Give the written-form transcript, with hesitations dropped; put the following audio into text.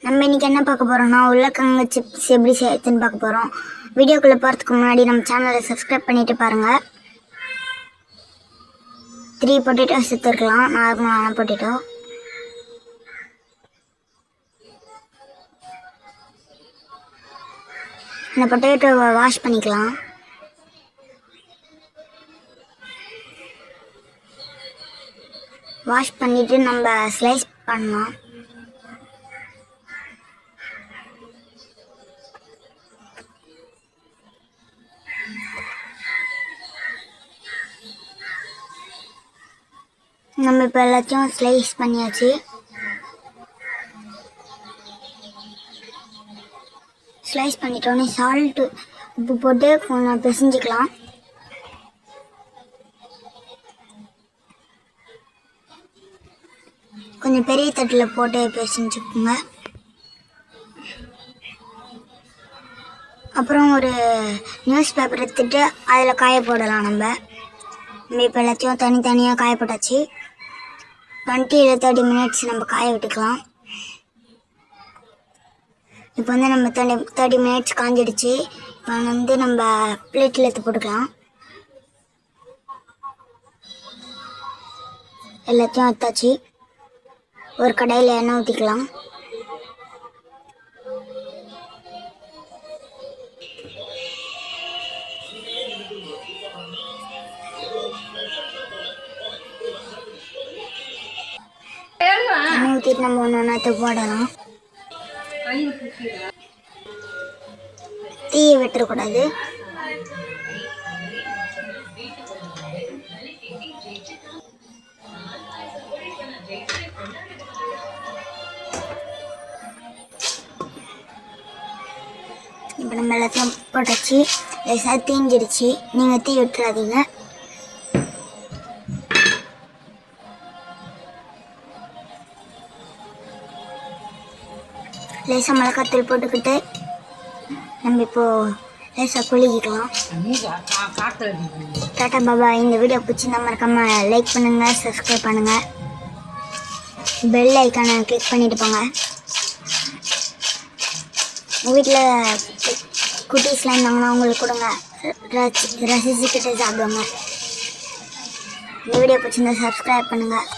நம்ம இன்றைக்கி என்ன பார்க்க போகிறோம்னா உருளைக்கிழங்கு சிப்ஸ் எப்படி செய்யறதுன்னு பார்க்க போகிறோம். வீடியோக்குள்ளே போகிறதுக்கு முன்னாடி நம்ம சேனலை சப்ஸ்கிரைப் பண்ணிவிட்டு பாருங்கள். 3 பொட்டேட்டோஸ் எடுத்துருக்கலாம், நார்மலான பொட்டேட்டோ. இந்த பொட்டேட்டோவை வாஷ் பண்ணிக்கலாம். வாஷ் பண்ணிவிட்டு நம்ம ஸ்லைஸ் பண்ணலாம். நம்ம இப்போ எல்லாத்தையும் ஸ்லைஸ் பண்ணியாச்சு. ஸ்லைஸ் பண்ணிட்டோன்னே சால்ட்டு உப்பு போட்டு கொஞ்சம் பிசைஞ்சிக்கலாம். கொஞ்சம் பெரிய தட்டில் போட்டு பிசைஞ்சுக்குங்க. அப்புறம் ஒரு நியூஸ் பேப்பர் எடுத்துகிட்டு அதில் காய போடலாம். நம்ம இப்போ எல்லாத்தையும் தனித்தனியாக காய போட்டாச்சு. 20 இல்லை 30 மினிட்ஸ் நம்ம காய விட்டுக்கலாம். இப்போ நம்ம 30 மினிட்ஸ் காஞ்சிடுச்சு. இப்போ நம்ம பிளேட்டில் எடுத்து போட்டுக்கலாம். எல்லாத்தையும் எடுத்தாச்சு. ஒரு கடாயில் எண்ணெய் ஊற்றிக்கலாம். எண்ணெய் ஊற்றிட்டு நம்ம ஒன்று போடலாம். தீயை விட்டுறக்கூடாது. இப்போ நம்ம எல்லாத்தையும் போட்டாச்சு. லேசாக தீஞ்சிடுச்சு. நீங்கள் தீ விட்டுறாதீங்க. லேசாக மிளகாத்தூள் போட்டுக்கிட்டு நம்ம இப்போது லேசாக குளிக்கலாம். டாட்டா பாபா. இந்த வீடியோ பிடிச்சிருந்தா மறக்காம லைக் பண்ணுங்கள், சப்ஸ்கிரைப் பண்ணுங்கள், பெல் ஐக்கானை கிளிக் பண்ணிட்டு போங்க. உங்கள் வீட்டில் குட்டீஸ்லாம் இருந்தாங்கன்னா அவங்களுக்கு கொடுங்க, ரசிச்சுக்கிட்டு சாப்பிடுவாங்க. இந்த வீடியோ பிடிச்சிருந்தா சப்ஸ்கிரைப் பண்ணுங்கள்.